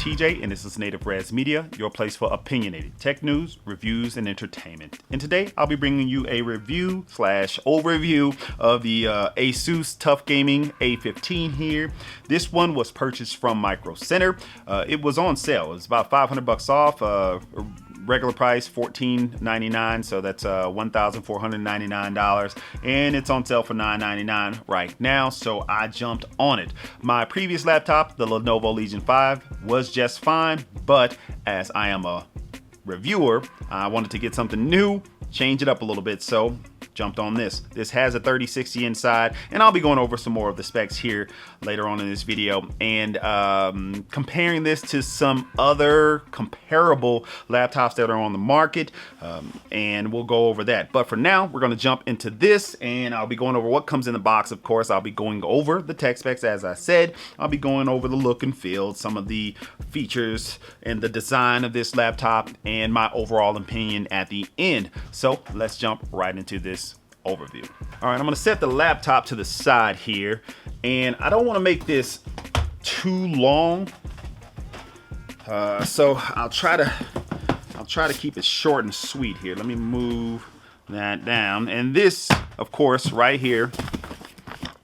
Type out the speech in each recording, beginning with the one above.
TJ, and this is nativerezmedia, your place for opinionated tech news, reviews, and entertainment. And today, I'll be bringing you a review / overview of the Asus Tuf Gaming A15 here. This one was purchased from Micro Center. It was on sale. It was about $500 off. Regular price $14.99, so that's $1,499, and it's on sale for $9.99 right now, so I jumped on it. My previous laptop, the Lenovo Legion 5, was just fine, but as I am a reviewer, I wanted to get something new, change it up a little bit, so jumped on this. This has a 3060 inside, and I'll be going over some more of the specs here later on in this video, and comparing this to some other comparable laptops that are on the market, and we'll go over that. But for now, we're going to jump into this, and I'll be going over what comes in the box. Of course, I'll be going over the tech specs, as I said. I'll be going over the look and feel, some of the features and the design of this laptop, and my overall opinion at the end. So let's jump right into this overview. All right, I'm gonna set the laptop to the side here, and I don't want to make this too long, so I'll try to keep it short and sweet here. Let me move that down, and this, of course, right here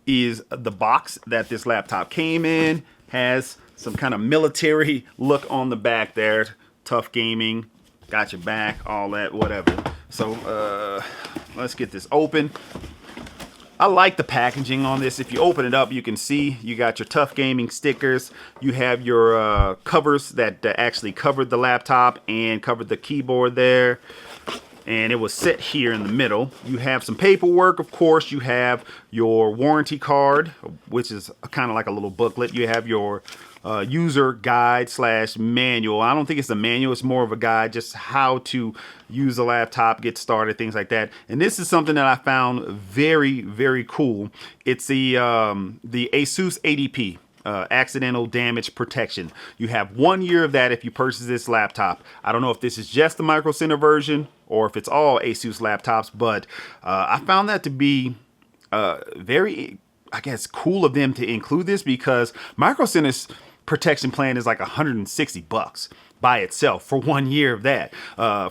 is the box that this laptop came in. Has some kind of military look on the back there. Tuf Gaming, got your back, all that, whatever. So let's get this open. I like the packaging on this. If you open it up, you can see you got your Tuf Gaming stickers. You have your covers that actually covered the laptop and covered the keyboard there. And it was set here in the middle. You have some paperwork, of course. You have your warranty card, which is kind of like a little booklet. You have your user guide / manual. I don't think it's a manual, it's more of a guide, just how to use a laptop, get started, things like that. And this is something that I found very, very cool. It's the Asus ADP. Accidental damage protection. You have 1 year of that if you purchase this laptop. I don't know if this is just the Micro Center version or if it's all Asus laptops, but I found that to be very, I guess, cool of them to include this, because Micro Center's protection plan is like $160 by itself for 1 year of that.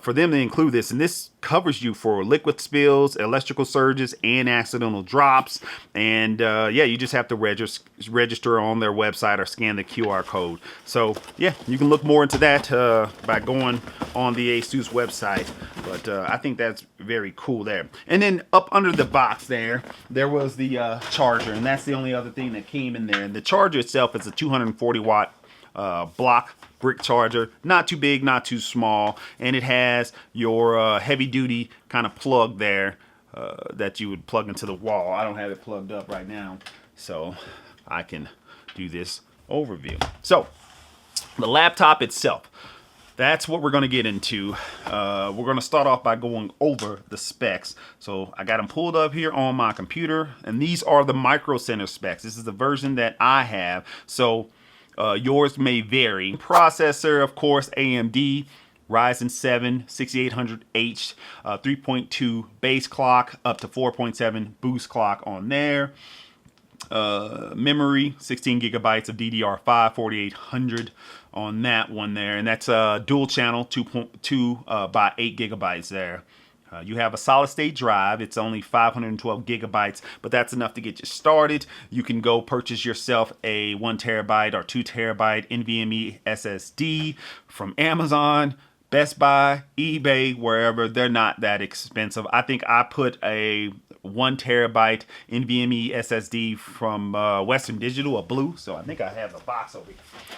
For them to include this, and this covers you for liquid spills, electrical surges, and accidental drops. And yeah, you just have to register on their website or scan the QR code. So yeah, you can look more into that by going on the Asus website. But I think that's very cool there. And then up under the box there was the charger, and that's the only other thing that came in there. And the charger itself is a 240 watt block brick charger, not too big, not too small, and it has your heavy duty kind of plug there that you would plug into the wall. I don't have it plugged up right now, so I can do this overview. So the laptop itself, that's what we're going to get into. We're going to start off by going over the specs. So I got them pulled up here on my computer, and these are the Micro Center specs. This is the version that I have, so yours may vary. Processor, of course, AMD, Ryzen 6800H, 3.2 base clock, up to 4.7 boost clock on there. Memory, 16 gigabytes of DDR5, 4800 on that one there. And that's a dual channel, 2.2 by 8 gigabytes there. You have a solid state drive. It's only 512 gigabytes, but that's enough to get you started. You can go purchase yourself a 1 terabyte or 2 terabyte NVMe SSD from Amazon, Best Buy, eBay, wherever. They're not that expensive. I think I put a 1 terabyte NVMe SSD from Western Digital, a blue. So I think I have the box over here.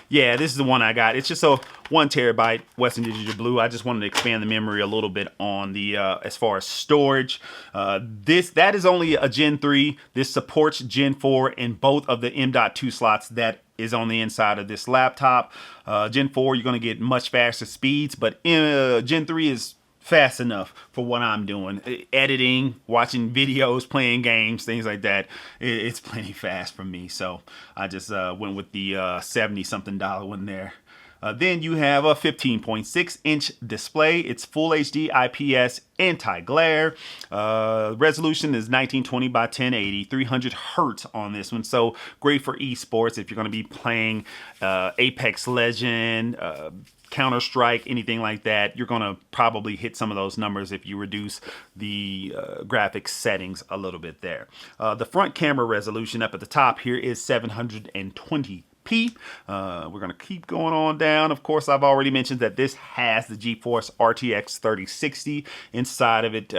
Yeah, this is the one I got. It's just a 1 terabyte Western Digital blue. I just wanted to expand the memory a little bit on the as far as storage. That is only a Gen 3. This supports Gen 4 in both of the M.2 slots that is on the inside of this laptop. Gen 4, you're going to get much faster speeds, but Gen 3 is fast enough for what I'm doing. Editing, watching videos, playing games, things like that. It's plenty fast for me. So I just went with the $70-something one there. Then you have a 15.6-inch display. It's full HD IPS anti-glare. Resolution is 1920 by 1080, 300 hertz on this one. So great for esports if you're going to be playing Apex Legend, Counter-Strike, anything like that. You're going to probably hit some of those numbers if you reduce the graphics settings a little bit there. The front camera resolution up at the top here is 720p. We're going to keep going on down. Of course, I've already mentioned that this has the GeForce RTX 3060 inside of it, 6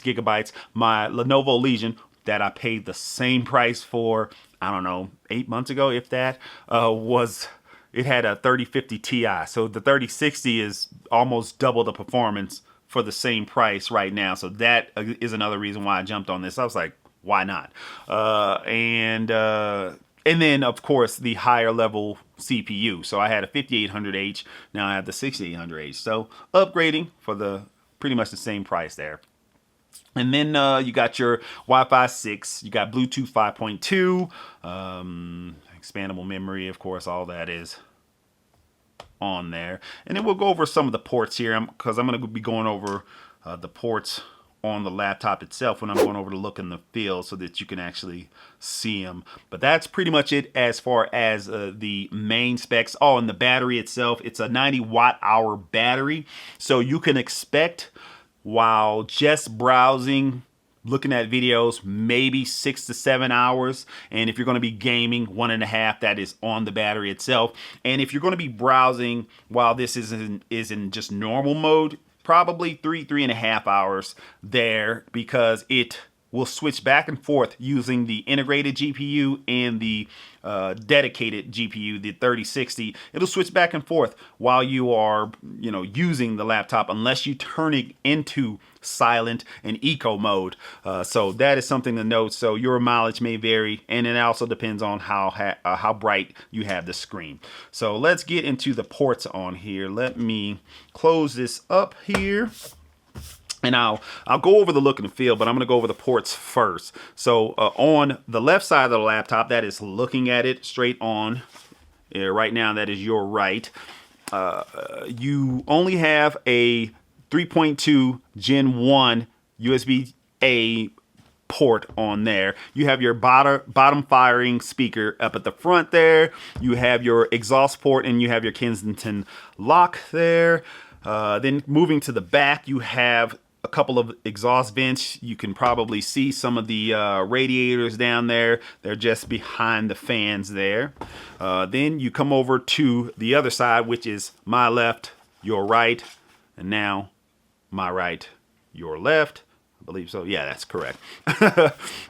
gigabytes. My Lenovo Legion that I paid the same price for, I don't know, 8 months ago, if that, it had a 3050 Ti. So the 3060 is almost double the performance for the same price right now. So that is another reason why I jumped on this. I was like, why not? And then, of course, the higher level CPU. So I had a 5800H. Now I have the 6800H. So upgrading for the pretty much the same price there. And then you got your Wi-Fi 6. You got Bluetooth 5.2. Expandable memory, of course, all that is on there. And then we'll go over some of the ports here because I'm going to be going over the ports on the laptop itself when I'm going over to look in the field so that you can actually see them. But that's pretty much it as far as the main specs. Oh, and the battery itself, it's a 90 watt hour battery. So you can expect, while just browsing, looking at videos, maybe 6 to 7 hours. And if you're going to be gaming, 1.5, that is on the battery itself. And if you're going to be browsing while this is in just normal mode, probably 3.5 hours there, because it will switch back and forth using the integrated GPU and the dedicated GPU, the 3060. It'll switch back and forth while you are, using the laptop, unless you turn it into silent and eco mode. So that is something to note. So your mileage may vary, and it also depends on how bright you have the screen. So let's get into the ports on here. Let me close this up here. And I'll go over the look and feel, but I'm going to go over the ports first. So on the left side of the laptop, that is looking at it straight on. Right now, that is your right. You only have a 3.2 Gen 1 USB-A port on there. You have your bottom firing speaker up at the front there. You have your exhaust port, and you have your Kensington lock there. Then moving to the back, you have a couple of exhaust vents. You can probably see some of the radiators down there. They're just behind the fans there. Then you come over to the other side, which is my left, your right, and now my right, your left. I believe so. Yeah, that's correct.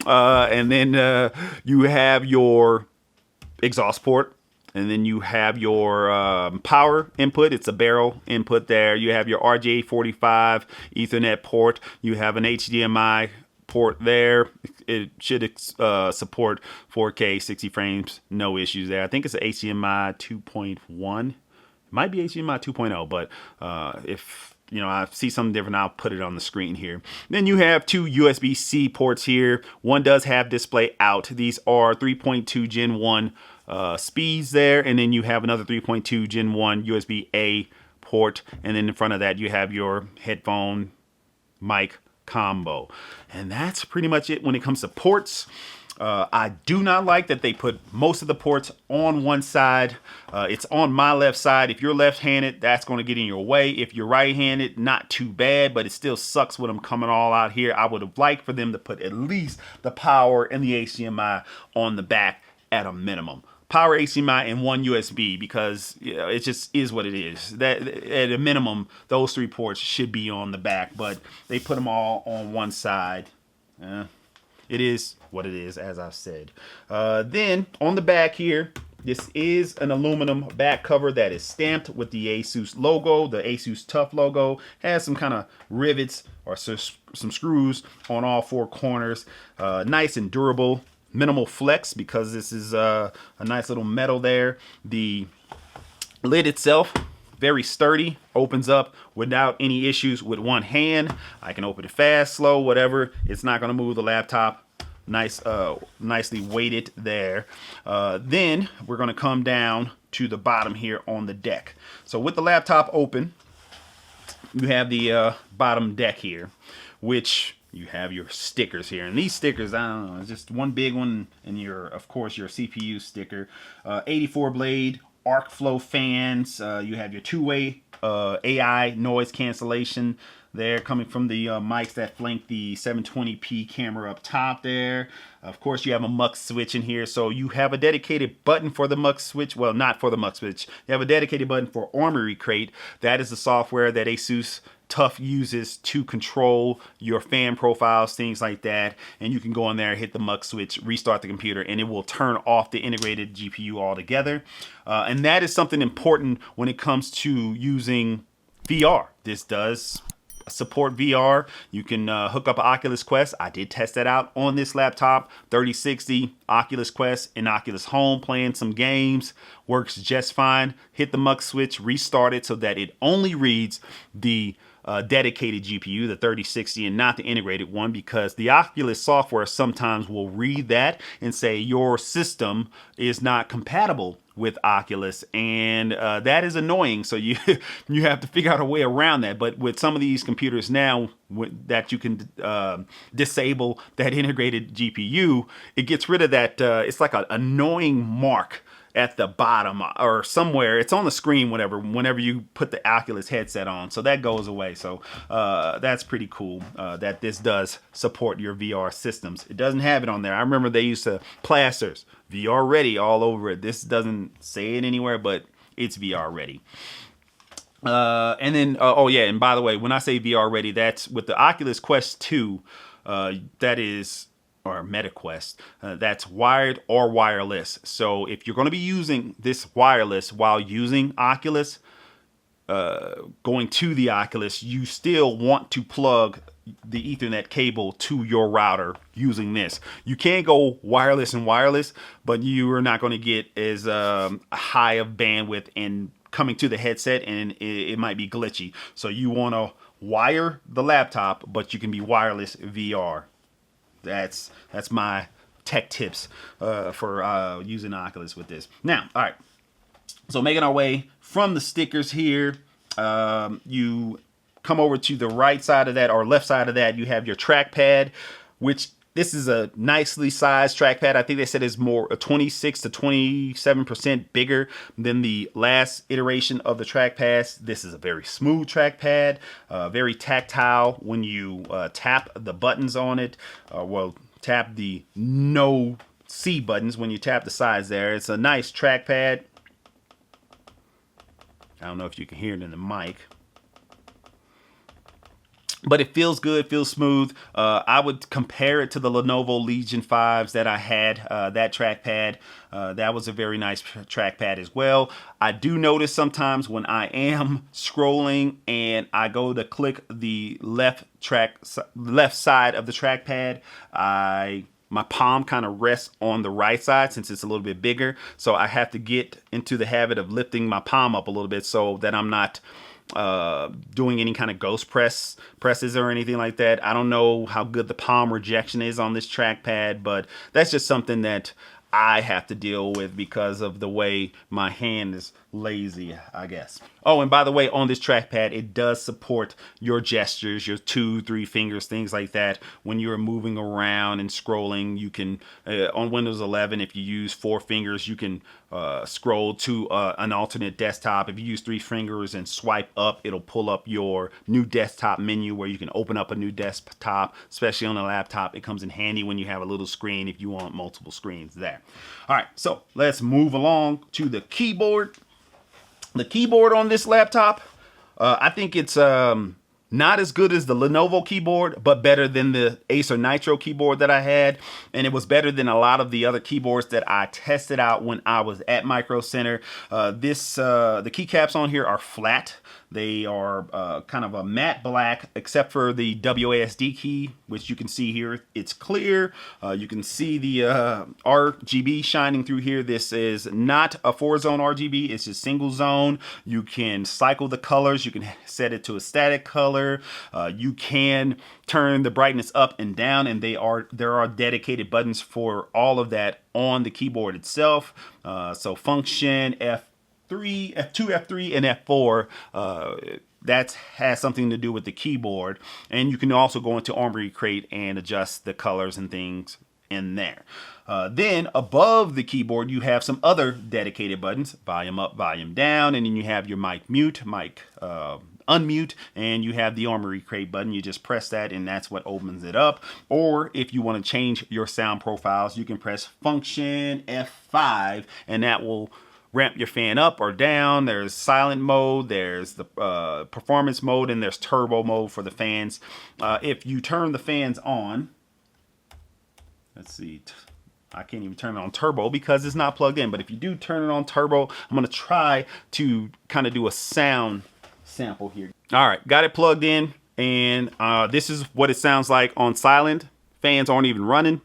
And then you have your exhaust port. And then you have your power input. It's a barrel input there. You have your RJ45 Ethernet port. You have an HDMI port there. It should support 4K 60 frames. No issues there. I think it's an HDMI 2.1. It might be HDMI 2.0, but if I see something different, I'll put it on the screen here. Then you have two USB-C ports here. One does have display out. These are 3.2 Gen 1 speeds there, and then you have another 3.2 Gen 1 USB-A port, and then in front of that you have your headphone mic combo. And that's pretty much it when it comes to ports. I do not like that they put most of the ports on one side. It's on my left side. If you're left-handed, that's going to get in your way. If you're right-handed, not too bad, but it still sucks when I'm coming all out here. I would have liked for them to put at least the power and the HDMI on the back at a minimum. Power, HDMI, and one USB, because it just is what it is. That at a minimum, those three ports should be on the back, but they put them all on one side. It is what it is, as I've said. Then on the back here, this is an aluminum back cover that is stamped with the Asus logo, the Asus Tuf logo. Has some kind of rivets or some screws on all four corners. Nice and durable. Minimal flex, because this is a nice little metal there. The lid itself, very sturdy, opens up without any issues with one hand. I can open it fast, slow, whatever. It's not going to move the laptop nicely weighted there. Then we're going to come down to the bottom here on the deck. So with the laptop open, you have the bottom deck here, which you have your stickers here. And these stickers, I don't know, it's just one big one, and of course your CPU sticker. 84 blade arc flow fans. You have your two-way AI noise cancellation there coming from the mics that flank the 720p camera up top there. Of course, you have a mux switch in here, so you have a dedicated button for the mux switch. Well, not for the mux switch. You have a dedicated button for Armory Crate. That is the software that Asus Tuf uses to control your fan profiles, things like that. And you can go in there, hit the mux switch, restart the computer, and it will turn off the integrated GPU altogether. And that is something important when it comes to using VR. This does support VR. You can hook up an Oculus Quest. I did test that out on this laptop. 3060 Oculus Quest in Oculus Home, playing some games. Works just fine. Hit the mux switch, restart it so that it only reads the dedicated GPU, the 3060, and not the integrated one, because the Oculus software sometimes will read that and say your system is not compatible with Oculus, and that is annoying. So you have to figure out a way around that. But with some of these computers now that you can disable that integrated GPU, it gets rid of that. It's like an annoying mark at the bottom or somewhere. It's on the screen whenever you put the Oculus headset on, so that goes away. So that's pretty cool that this does support your VR systems. It doesn't have it on there. I remember they used to plasters VR ready all over it. This doesn't say it anywhere, but it's VR ready. And then oh yeah, and by the way, when I say VR ready, that's with the Oculus Quest 2. That is, or MetaQuest, that's wired or wireless. So if you're going to be using this wireless while using Oculus, going to the Oculus, you still want to plug the Ethernet cable to your router using this. You can go wireless and wireless, but you are not going to get as high of bandwidth and coming to the headset, and it might be glitchy. So you want to wire the laptop, but you can be wireless VR. That's my tech tips for using Oculus with this. Now, all right. So making our way from the stickers here, you come over to the right side of that, or left side of that, you have your trackpad, which this is a nicely sized trackpad. I think they said it's more 26 to 27% bigger than the last iteration of the trackpads. This is a very smooth trackpad, very tactile when you tap the buttons on it. Well, tap the no C buttons when you tap the sides there. It's a nice trackpad. I don't know if you can hear it in the mic, but it feels good, feels smooth. I would compare it to the Lenovo Legion 5s that I had, that trackpad. That was a very nice trackpad as well. I do notice sometimes when I am scrolling and I go to click the left side of the trackpad, my palm kind of rests on the right side since it's a little bit bigger. So I have to get into the habit of lifting my palm up a little bit so that I'm not doing any kind of ghost presses or anything like that. I don't know how good the palm rejection is on this trackpad, but that's just something that I have to deal with because of the way my hand is lazy, I guess. Oh, and by the way, on this trackpad, it does support your gestures, your 2-3 fingers, things like that. When you're moving around and scrolling, you can, on Windows 11, if you use 4 fingers, you can scroll to an alternate desktop. If you use 3 fingers and swipe up, it'll pull up your new desktop menu where you can open up a new desktop, especially on a laptop. It comes in handy when you have a little screen if you want multiple screens there. All right, so let's move along to the keyboard. The keyboard on this laptop, I think it's not as good as the Lenovo keyboard, but better than the Acer Nitro keyboard that I had. And it was better than a lot of the other keyboards that I tested out when I was at Micro Center. The keycaps on here are flat. They are kind of a matte black, except for the WASD key, which you can see here. It's clear. You can see the RGB shining through here. This is not a 4-zone RGB. It's just single zone. You can cycle the colors. You can set it to a static color. You can turn the brightness up and down, and there are dedicated buttons for all of that on the keyboard itself. So function F3, F2, F3, and F4, that has something to do with the keyboard. And you can also go into Armory Crate and adjust the colors and things in there. Then above the keyboard, you have some other dedicated buttons: volume up, volume down, and then you have your mic mute, mic unmute, and you have the Armory Crate button. You just press that and that's what opens it up. Or if you want to change your sound profiles, you can press function F5 and that will ramp your fan up or down. There's silent mode, there's the performance mode, and there's turbo mode for the fans. If you turn the fans on, let's see, I can't even turn it on turbo because it's not plugged in, but if you do turn it on turbo, I'm going to try to kind of do a sound sample here. All right, got it plugged in, and this is what it sounds like on silent. Fans aren't even running.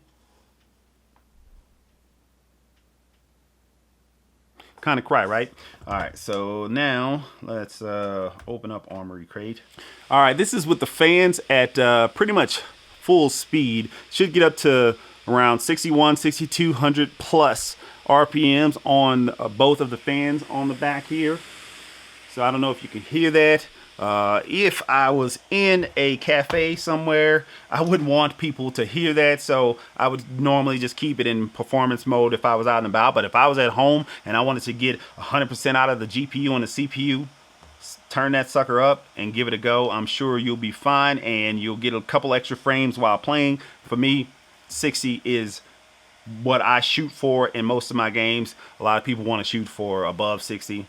Kind of cry, right? All right, so now let's open up Armory Crate. All right, this is with the fans at pretty much full speed. Should get up to around 6200 plus RPMs on both of the fans on the back here. So I don't know if you can hear that. If I was in a cafe somewhere, I wouldn't want people to hear that, so I would normally just keep it in performance mode if I was out and about. But if I was at home and I wanted to get 100% out of the GPU and the CPU, turn that sucker up and give it a go. I'm sure you'll be fine and you'll get a couple extra frames while playing. For me, 60 is what I shoot for in most of my games. A lot of people want to shoot for above 60.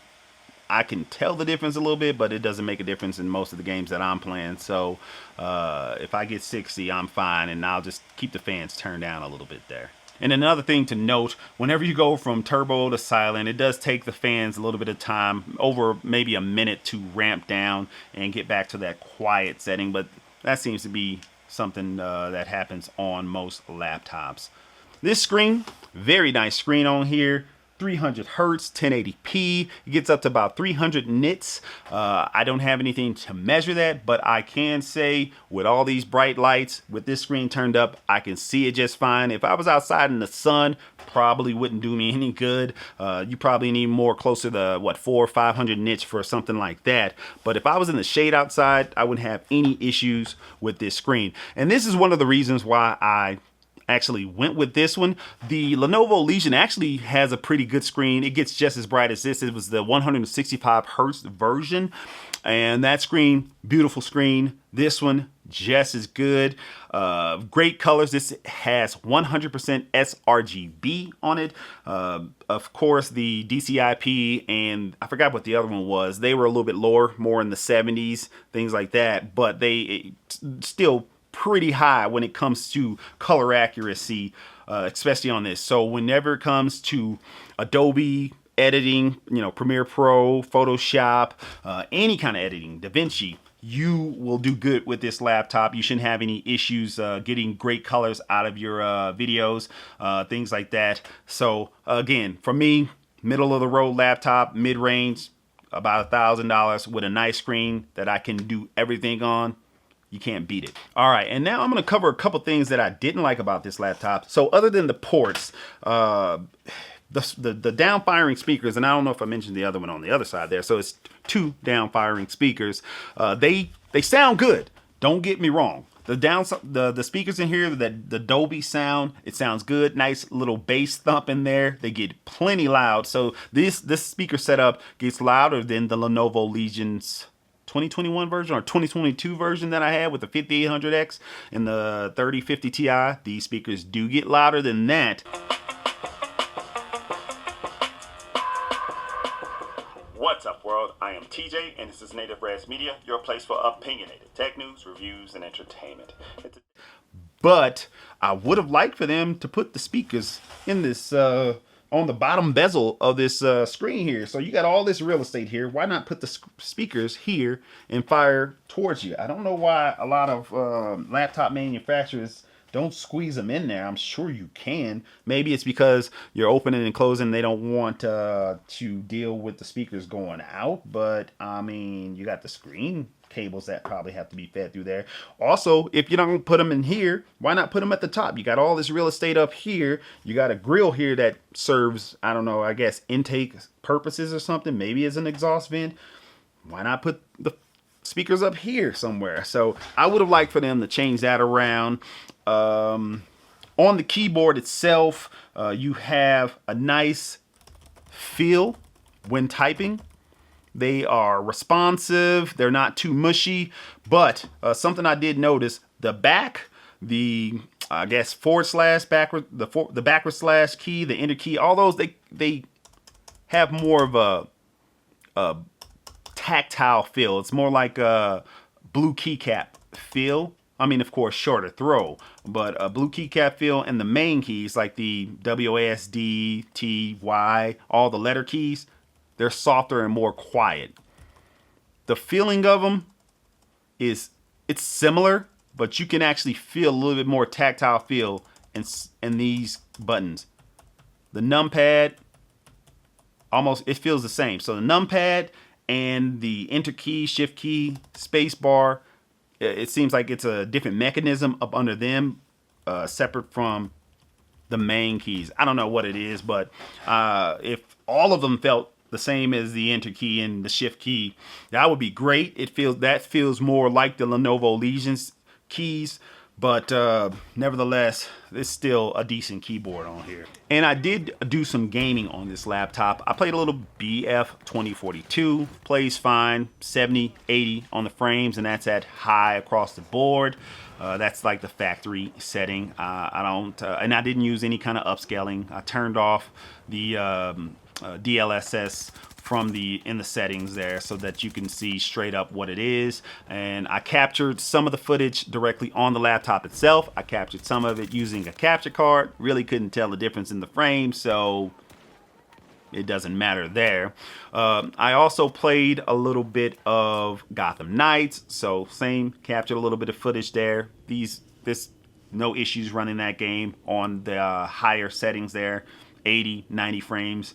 I can tell the difference a little bit, but it doesn't make a difference in most of the games that I'm playing. So if I get 60, I'm fine, and I'll just keep the fans turned down a little bit there. And another thing to note, whenever you go from turbo to silent, it does take the fans a little bit of time, over maybe a minute, to ramp down and get back to that quiet setting. But that seems to be something that happens on most laptops. This screen, very nice screen on here. 300 hertz, 1080p. It gets up to about 300 nits. I don't have anything to measure that, but I can say with all these bright lights, with this screen turned up, I can see it just fine. If I was outside in the sun, probably wouldn't do me any good. You probably need more closer to what, 400 or 500 nits for something like that. But if I was in the shade outside, I wouldn't have any issues with this screen. And this is one of the reasons why I actually went with this one. The Lenovo Legion actually has a pretty good screen. It gets just as bright as this. It was the 165 hertz version, and that screen, beautiful screen. This one, just as good. Great colors. This has 100% sRGB on it. Of course, the DCI-P, and I forgot what the other one was. They were a little bit lower, more in the 70s, things like that, but they still pretty high when it comes to color accuracy, especially on this. So whenever it comes to Adobe editing, you know, Premiere Pro, Photoshop, any kind of editing, DaVinci, you will do good with this laptop. You shouldn't have any issues getting great colors out of your videos, things like that. So again, for me, middle of the road laptop, mid-range, about $1,000 with a nice screen that I can do everything on. You can't beat it. All right, and now I'm going to cover a couple things that I didn't like about this laptop. So other than the ports, the down-firing speakers, and I don't know if I mentioned the other one on the other side there. So it's two down-firing speakers. They sound good. Don't get me wrong. The speakers in here, the Dolby sound, it sounds good. Nice little bass thump in there. They get plenty loud. So this speaker setup gets louder than the Lenovo Legion's 2021 version or 2022 version that I had with the 5800X and the 3050 Ti. These speakers do get louder than that. What's up, world? I am TJ, and this is nativerezmedia, your place for opinionated tech news, reviews, and entertainment. But I would have liked for them to put the speakers in this on the bottom bezel of this screen here. So you got all this real estate here. Why not put the speakers here and fire towards you? I don't know why a lot of laptop manufacturers don't squeeze them in there. I'm sure you can. Maybe it's because you're opening and closing. They don't want to deal with the speakers going out. But, I mean, you got the screen cables that probably have to be fed through there. Also, if you don't put them in here, why not put them at the top? You got all this real estate up here. You got a grill here that serves, I don't know, I guess intake purposes or something. Maybe as an exhaust vent. Why not put the speakers up here somewhere? So I would have liked for them to change that around. On the keyboard itself, you have a nice feel when typing. They are responsive. They're not too mushy. But something I did notice, the back, I guess forward slash backward, the backward slash key, the enter key, all those they have more of a tactile feel. It's more like a blue keycap feel. I mean, of course, shorter throw, but a blue keycap feel, and the main keys like the WASD, T, Y, all the letter keys, they're softer and more quiet. The feeling of them it's similar, but you can actually feel a little bit more tactile feel in these buttons. The numpad, almost, it feels the same. So the numpad and the enter key, shift key, space bar, it seems like it's a different mechanism up under them, separate from the main keys. I don't know what it is, but if all of them felt the same as the enter key and the shift key, that would be great. That feels more like the Lenovo Legion's keys, but nevertheless, it's still a decent keyboard on here. And I did do some gaming on this laptop. I played a little BF 2042, plays fine, 70, 80 on the frames, and that's at high across the board. That's like the factory setting. And I didn't use any kind of upscaling. I turned off the DLSS in the settings there so that you can see straight up what it is. And I captured some of the footage directly on the laptop itself. I captured some of it using a capture card. Really couldn't tell the difference in the frame, so it doesn't matter there. I also played a little bit of Gotham Knights, so same, captured a little bit of footage there. No issues running that game on the higher settings there. 80, 90 frames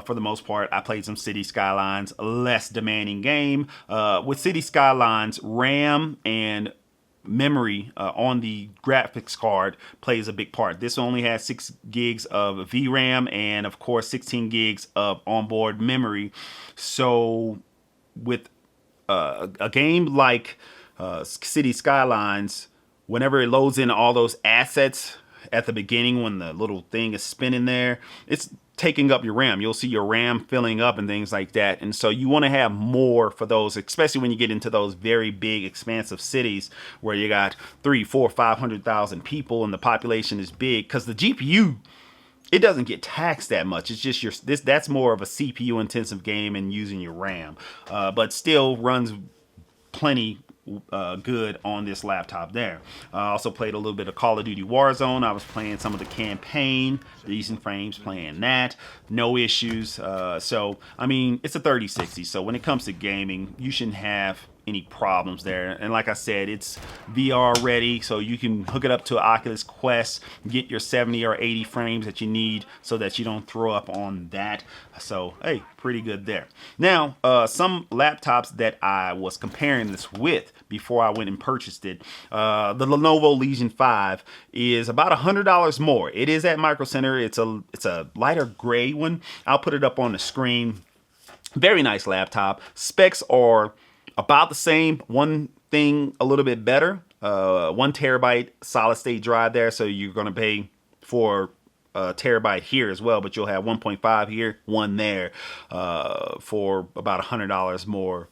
for the most part. I played some City Skylines, a less demanding game. With City Skylines, RAM and memory on the graphics card plays a big part. This only has 6 gigs of VRAM and of course 16 gigs of onboard memory. So with a game like City Skylines, whenever it loads in all those assets at the beginning, when the little thing is spinning there, it's taking up your RAM. You'll see your RAM filling up and things like that. And so you want to have more for those, especially when you get into those very big, expansive cities where you got 300, 400, 500,000 people and the population is big, because the GPU, it doesn't get taxed that much. It's just that's more of a CPU intensive game and using your RAM, but still runs plenty good on this laptop there. I also played a little bit of Call of Duty Warzone. I was playing some of the campaign, decent frames playing that, no issues. So I mean, it's a 3060, so when it comes to gaming, you shouldn't have any problems there. And like I said, it's VR ready, so you can hook it up to an Oculus Quest, get your 70 or 80 frames that you need so that you don't throw up on that. So hey, pretty good there. Now some laptops that I was comparing this with before I went and purchased it, the Lenovo Legion 5 is about $100 more. It is at Micro Center. It's a lighter gray one. I'll put it up on the screen. Very nice laptop. Specs are about the same. One thing a little bit better, 1 terabyte solid state drive there, so you're going to pay for a terabyte here as well, but you'll have 1.5 here, 1 there, for about $100 more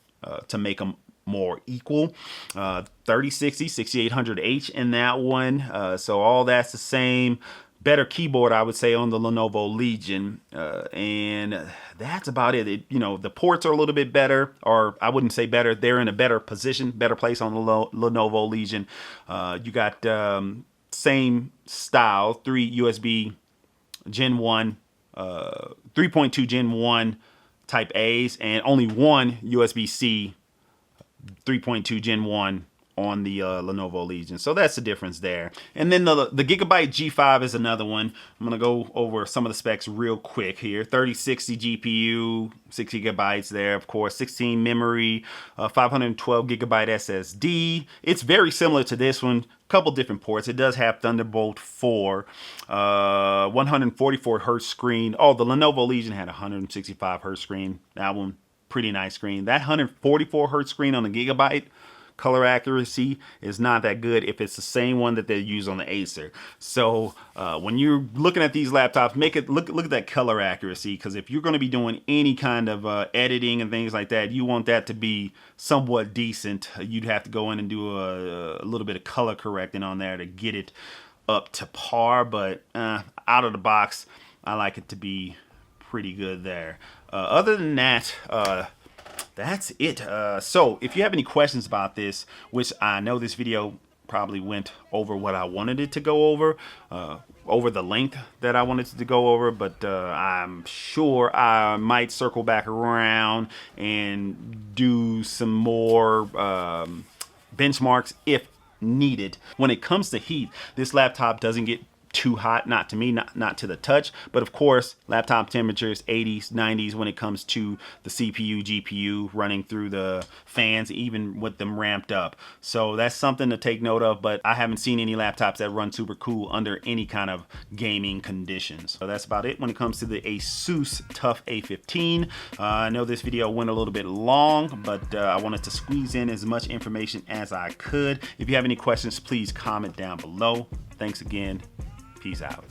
to make them more equal. 3060, 6800H in that one, so all that's the same. Better keyboard, I would say, on the Lenovo Legion, and that's about it. The ports are a little bit better, or I wouldn't say better. They're in a better position, better place on the Lenovo Legion. You got same style, 3 USB Gen 1 3.2 Gen 1 Type A's and only one USB-C 3.2 Gen 1 on the Lenovo Legion. So that's the difference there. And then the Gigabyte G5 is another one. I'm going to go over some of the specs real quick here. 3060 GPU, 6 gigabytes there, of course, 16 memory, 512 gigabyte SSD. It's very similar to this one. Couple different ports. It does have Thunderbolt 4, 144 hertz screen. Oh, the Lenovo Legion had 165 hertz screen. That one, pretty nice screen. That 144 hertz screen on the Gigabyte, color accuracy is not that good if it's the same one that they use on the Acer. So when you're looking at these laptops, make it look at that color accuracy, because if you're going to be doing any kind of editing and things like that, you want that to be somewhat decent. You'd have to go in and do a little bit of color correcting on there to get it up to par, but out of the box, I like it to be pretty good there. Other than that, that's it. So if you have any questions about this, which I know this video probably went over what I wanted it to go over the length that I wanted it to go over, but I'm sure I might circle back around and do some more benchmarks if needed. When it comes to heat, this laptop doesn't get too hot, not to me, not to the touch, but of course laptop temperatures 80s 90s when it comes to the CPU GPU running through the fans, even with them ramped up. So that's something to take note of, but I haven't seen any laptops that run super cool under any kind of gaming conditions. So that's about it when it comes to the Asus Tuf A15. I know this video went a little bit long, but I wanted to squeeze in as much information as I could. If you have any questions, please comment down below. Thanks again. Peace out.